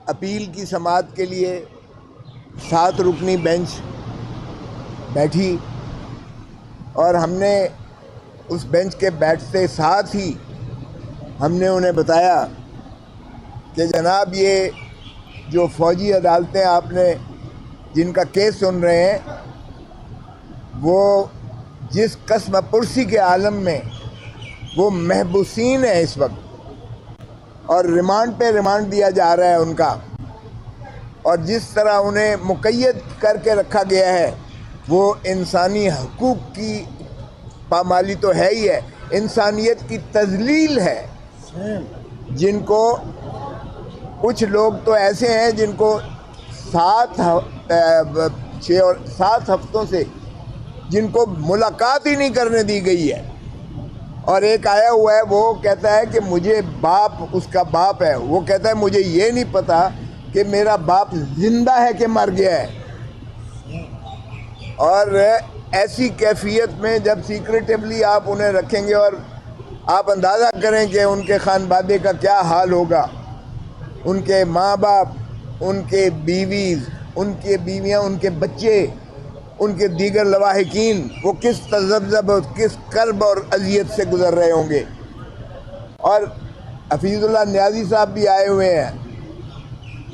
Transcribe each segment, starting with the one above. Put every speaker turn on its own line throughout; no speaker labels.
Appeal کی سماعت کے لیے 7 رکنی بینچ بیٹھی اور ہم نے اس بینچ کے بیٹھتے ساتھ ہی ہم نے انہیں بتایا کہ جناب یہ جو فوجی عدالتیں آپ نے جن کا کیس سن رہے ہیں وہ جس قسم پرسی کے عالم میں وہ محبوسین ہیں اس وقت اور ریمانڈ پہ ریمانڈ دیا جا رہا ہے ان کا، اور جس طرح انہیں مقید کر کے رکھا گیا ہے وہ انسانی حقوق کی پامالی تو ہے ہی ہے، انسانیت کی تذلیل ہے۔ جن کو کچھ لوگ تو ایسے ہیں جن کو 7 ہفتوں سے جن کو ملاقات ہی نہیں کرنے دی گئی ہے، اور ایک آیا ہوا ہے وہ کہتا ہے کہ مجھے باپ، اس کا باپ ہے، وہ کہتا ہے مجھے یہ نہیں پتا کہ میرا باپ زندہ ہے کہ مر گیا ہے۔ اور ایسی کیفیت میں جب سیکریٹیولی آپ انہیں رکھیں گے اور آپ اندازہ کریں کہ ان کے خانوادے کا کیا حال ہوگا، ان کے ماں باپ، ان کے بیویز، ان کے بیویاں، ان کے بچے، ان کے دیگر لواحقین، وہ کس تذبذب اور کس کرب اور اذیت سے گزر رہے ہوں گے۔ اور حفیظ اللہ نیازی صاحب بھی آئے ہوئے ہیں،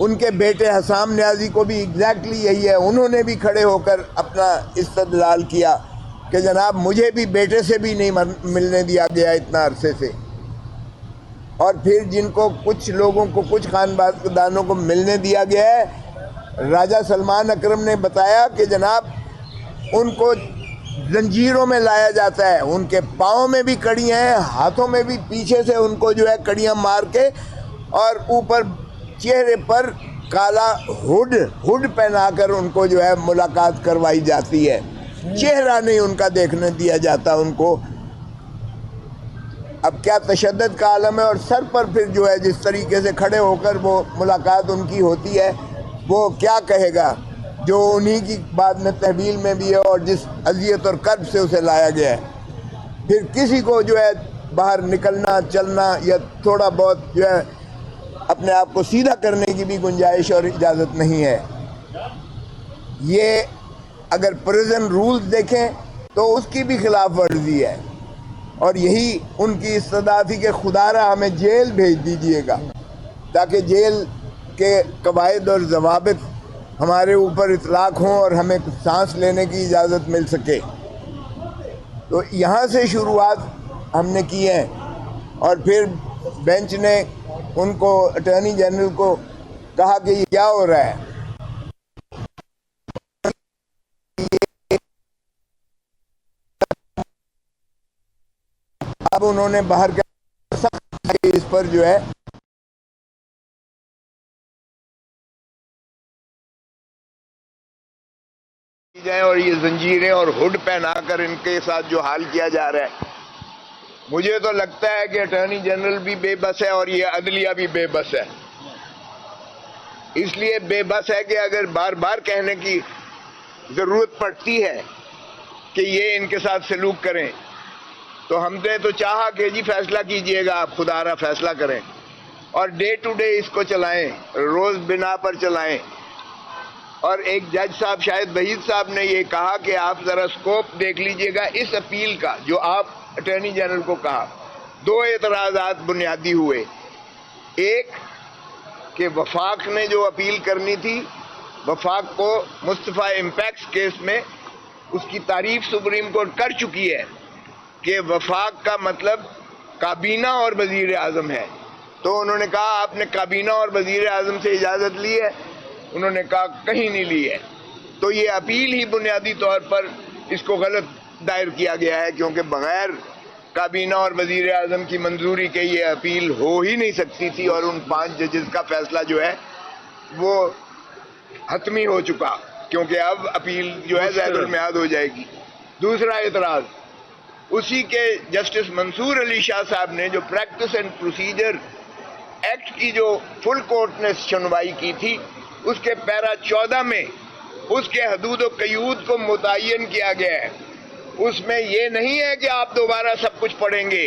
ان کے بیٹے حسام نیازی کو بھی ایگزیکٹلی یہی ہے، انہوں نے بھی کھڑے ہو کر اپنا استدلال کیا کہ جناب مجھے بھی بیٹے سے بھی نہیں ملنے دیا گیا اتنا عرصے سے۔ اور پھر جن کو کچھ لوگوں کو، کچھ خاندانوں کو ملنے دیا گیا ہے، راجہ سلمان اکرم نے بتایا کہ جناب ان کو زنجیروں میں لایا جاتا ہے، ان کے پاؤں میں بھی کڑیاں ہیں، ہاتھوں میں بھی پیچھے سے ان کو جو ہے کڑیاں مار کے، اور اوپر چہرے پر کالا ہڈ پہنا کر ان کو جو ہے ملاقات کروائی جاتی ہے، چہرہ نہیں ان کا دیکھنے دیا جاتا ان کو۔ اب کیا تشدد کا عالم ہے، اور سر پر پھر جو ہے جس طریقے سے کھڑے ہو کر وہ ملاقات ان کی ہوتی ہے، وہ کیا کہے گا جو انہی کی بعد میں تحویل میں بھی ہے اور جس اذیت اور کرب سے اسے لایا گیا ہے۔ پھر کسی کو جو ہے باہر نکلنا، چلنا یا تھوڑا بہت جو ہے اپنے آپ کو سیدھا کرنے کی بھی گنجائش اور اجازت نہیں ہے۔ یہ اگر پریزن رولز دیکھیں تو اس کی بھی خلاف ورزی ہے، اور یہی ان کی استدعا تھی کہ خدارا ہمیں جیل بھیج دیجئے گا تاکہ جیل کے قواعد اور ضوابط ہمارے اوپر اطلاق ہوں اور ہمیں سانس لینے کی اجازت مل سکے۔ تو یہاں سے شروعات ہم نے کی ہے، اور پھر بینچ نے ان کو، اٹارنی جنرل کو کہا کہ یہ کیا ہو رہا ہے۔ اب انہوں نے باہر کا سخت اس پر جو ہے جائیں، اور یہ زنجیریں اور ہڈ پہنا کر ان کے ساتھ جو حال کیا جا رہا ہے، مجھے تو لگتا ہے کہ اٹارنی جنرل بھی بے بس ہے اور یہ عدلیہ بھی بے بس ہے۔ اس لیے بے بس ہے کہ اگر بار بار کہنے کی ضرورت پڑتی ہے کہ یہ ان کے ساتھ سلوک کریں، تو ہم نے تو چاہا کہ جی فیصلہ کیجئے گا، آپ خدارا فیصلہ کریں اور ڈے ٹو ڈے اس کو چلائیں، روز بنا پر چلائیں۔ اور ایک جج صاحب، شاید وحید صاحب نے یہ کہا کہ آپ ذرا سکوپ دیکھ لیجئے گا اس اپیل کا جو آپ اٹارنی جنرل کو کہا۔ 2 اعتراضات بنیادی ہوئے، ایک کہ وفاق نے جو اپیل کرنی تھی، وفاق کو مصطفیٰ امپیکس کیس میں اس کی تعریف سپریم کورٹ کر چکی ہے کہ وفاق کا مطلب کابینہ اور وزیر اعظم ہے۔ تو انہوں نے کہا آپ نے کابینہ اور وزیر اعظم سے اجازت لی ہے؟ انہوں نے کہا کہیں نہیں لی ہے۔ تو یہ اپیل ہی بنیادی طور پر اس کو غلط دائر کیا گیا ہے، کیونکہ بغیر کابینہ اور وزیر اعظم کی منظوری کے یہ اپیل ہو ہی نہیں سکتی تھی، اور ان 5 ججز کا فیصلہ جو ہے وہ حتمی ہو چکا، کیونکہ اب اپیل جو ہے زائد المیعاد ہو جائے گی۔ دوسرا اعتراض اسی کے جسٹس منصور علی شاہ صاحب نے جو پریکٹس اینڈ پروسیجر ایکٹ کی جو فل کورٹ نے سنوائی کی تھی، اس کے پیرا 14 میں اس کے حدود و قیود کو متعین کیا گیا ہے۔ اس میں یہ نہیں ہے کہ آپ دوبارہ سب کچھ پڑھیں گے،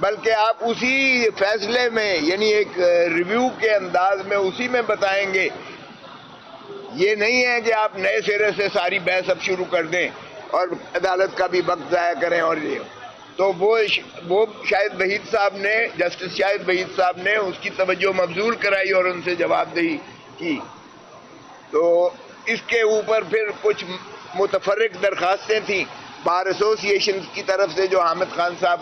بلکہ آپ اسی فیصلے میں یعنی ایک ریویو کے انداز میں اسی میں بتائیں گے. یہ نہیں ہے کہ آپ نئے سرے سے ساری بحث اب شروع کر دیں اور عدالت کا بھی وقت ضائع کریں. اور یہ تو وہ شاہد وحید صاحب نے, جسٹس شاہد وحید صاحب نے اس کی توجہ مبذول کرائی اور ان سے جواب دہی کی. تو اس کے اوپر پھر کچھ متفرق درخواستیں تھیں بار ایسوسی ایشن کی طرف سے, جو حامد خان صاحب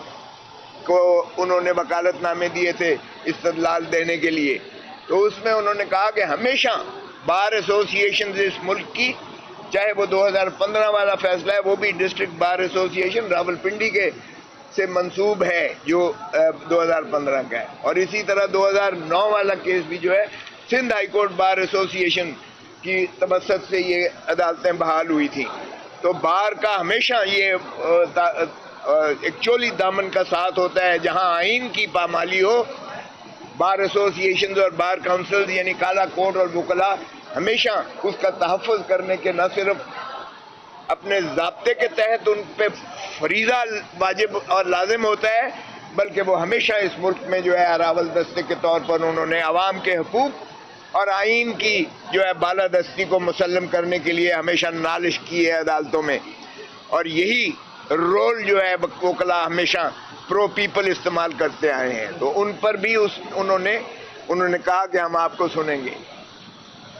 کو انہوں نے وکالت نامے دیے تھے استدلال دینے کے لیے. تو اس میں انہوں نے کہا کہ ہمیشہ بار ایسوسی ایشن اس ملک کی, چاہے وہ 2015 والا فیصلہ ہے وہ بھی ڈسٹرکٹ بار ایسوسی ایشن راولپنڈی کے سے منسوب ہے جو 2015 کا ہے, اور اسی طرح 2009 والا کیس بھی جو ہے سندھ ہائی کورٹ بار ایسوسی ایشن کی توسط سے یہ عدالتیں بحال ہوئی تھیں. تو بار کا ہمیشہ یہ ایک چولی دامن کا ساتھ ہوتا ہے, جہاں آئین کی پامالی ہو بار ایسوسی ایشنز اور بار کاؤنسل یعنی کالا کوٹ اور وکلا ہمیشہ اس کا تحفظ کرنے کے نہ صرف اپنے ضابطے کے تحت ان پہ فریضہ واجب اور لازم ہوتا ہے, بلکہ وہ ہمیشہ اس ملک میں جو ہے اراول دستے کے طور پر انہوں نے عوام کے حقوق اور آئین کی جو ہے بالادستی کو مسلم کرنے کے لیے ہمیشہ نالش کی ہے عدالتوں میں. اور یہی رول جو ہے وکلا ہمیشہ پرو پیپل استعمال کرتے آئے ہیں. تو ان پر بھی انہوں نے کہا کہ ہم آپ کو سنیں گے.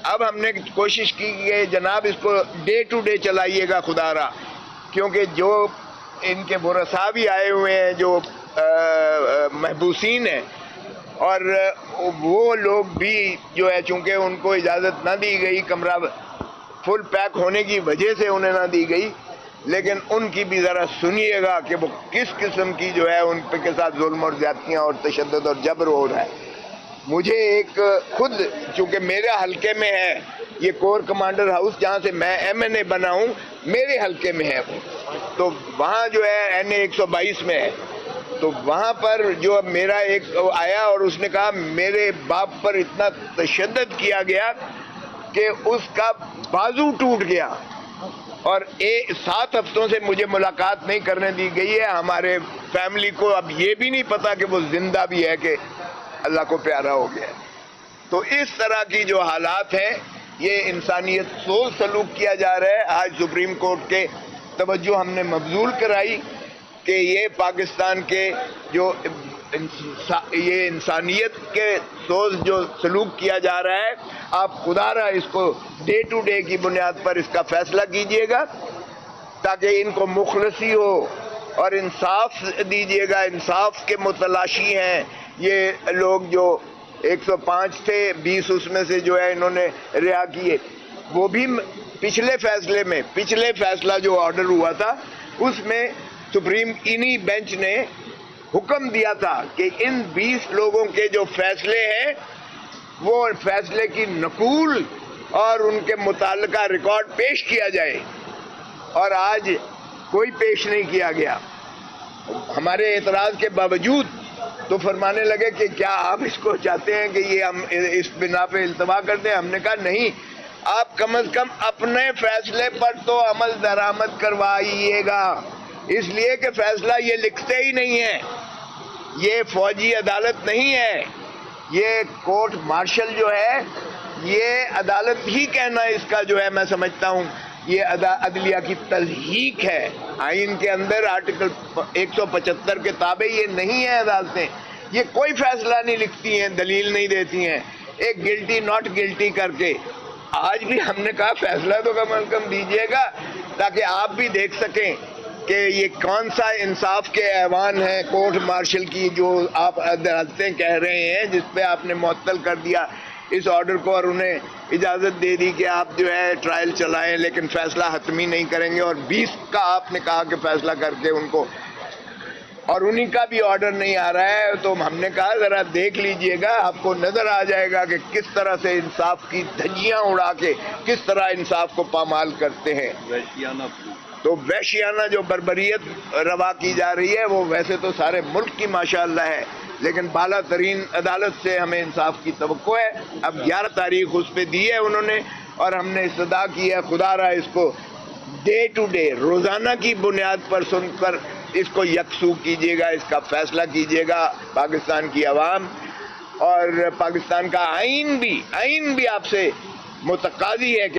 اب ہم نے کوشش کی کہ جناب اس کو ڈے ٹو ڈے چلائیے گا خدا را, کیونکہ جو ان کے ورثاء بھی آئے ہوئے ہیں جو محبوسین ہیں, اور وہ لوگ بھی جو ہے چونکہ ان کو اجازت نہ دی گئی, کمرہ فل پیک ہونے کی وجہ سے انہیں نہ دی گئی, لیکن ان کی بھی ذرا سنیے گا کہ وہ کس قسم کی جو ہے ان کے ساتھ ظلم اور زیادتیاں اور تشدد اور جبر ہو رہا ہے. مجھے ایک خود چونکہ میرے حلقے میں ہے یہ کور کمانڈر ہاؤس, جہاں سے میں MNA بنا ہوں, میرے حلقے میں ہے وہ, تو وہاں جو ہے NA 122 میں ہے. تو وہاں پر جو میرا ایک آیا اور اس نے کہا میرے باپ پر اتنا تشدد کیا گیا کہ اس کا بازو ٹوٹ گیا, اور 7 ہفتوں سے مجھے ملاقات نہیں کرنے دی گئی ہے. ہمارے فیملی کو اب یہ بھی نہیں پتا کہ وہ زندہ بھی ہے کہ اللہ کو پیارا ہو گیا. تو اس طرح کی جو حالات ہیں یہ انسانیت سوز سلوک کیا جا رہا ہے. آج سپریم کورٹ کے توجہ ہم نے مبذول کرائی کہ یہ پاکستان کے جو یہ انسانیت کے سوز جو سلوک کیا جا رہا ہے, آپ خدا را اس کو ڈے ٹو ڈے کی بنیاد پر اس کا فیصلہ کیجئے گا تاکہ ان کو مخلصی ہو اور انصاف دیجئے گا. انصاف کے متلاشی ہیں یہ لوگ جو 105 تھے, 20 اس میں سے جو ہے انہوں نے رہا کیے. وہ بھی پچھلے فیصلے میں, پچھلے فیصلہ جو آرڈر ہوا تھا اس میں سپریم انہی بینچ نے حکم دیا تھا کہ ان 20 لوگوں کے جو فیصلے ہیں وہ فیصلے کی نقول اور ان کے متعلقہ ریکارڈ پیش کیا جائے, اور آج کوئی پیش نہیں کیا گیا. ہمارے اعتراض کے باوجود تو فرمانے لگے کہ کیا آپ اس کو چاہتے ہیں کہ یہ ہم اس بنا پہ التوا کر دیں. ہم نے کہا نہیں, آپ کم از کم اپنے فیصلے پر تو عمل درآمد کروائیے گا, اس لیے کہ فیصلہ یہ لکھتے ہی نہیں ہے, یہ فوجی عدالت نہیں ہے, یہ کورٹ مارشل جو ہے یہ عدالت ہی کہنا اس کا جو ہے میں سمجھتا ہوں یہ عدلیہ کی تضحیق ہے. آئین کے اندر آرٹیکل 175 کے تابع یہ نہیں ہے عدالتیں, یہ کوئی فیصلہ نہیں لکھتی ہیں, دلیل نہیں دیتی ہیں, ایک گلٹی ناٹ گلٹی کر کے. آج بھی ہم نے کہا فیصلہ تو کم از کم دیجیے گا تاکہ آپ بھی دیکھ سکیں کہ یہ کون سا انصاف کے ایوان ہے کورٹ مارشل کی جو آپ عدالتیں کہہ رہے ہیں, جس پہ آپ نے معطل کر دیا اس آرڈر کو اور انہیں اجازت دے دی کہ آپ جو ہے ٹرائل چلائیں لیکن فیصلہ حتمی نہیں کریں گے. اور 20 کا آپ نے کہا کہ فیصلہ کر کے ان کو, اور انہی کا بھی آرڈر نہیں آ رہا ہے. تو ہم نے کہا ذرا دیکھ لیجئے گا, آپ کو نظر آ جائے گا کہ کس طرح سے انصاف کی دھجیاں اڑا کے کس طرح انصاف کو پامال کرتے ہیں. تو وحشیانہ جو بربریت روا کی جا رہی ہے وہ ویسے تو سارے ملک کی ماشاءاللہ ہے, لیکن بالا ترین عدالت سے ہمیں انصاف کی توقع ہے. اب 11 تاریخ اس پہ دی ہے انہوں نے, اور ہم نے استدعا کی ہے خدا را اس کو ڈے ٹو ڈے روزانہ کی بنیاد پر اس کو یکسو کیجیے گا، اس کا فیصلہ کیجیے گا پاکستان کی عوام، اور پاکستان کا آئین بھی آپ سے متقاضی ہے کہ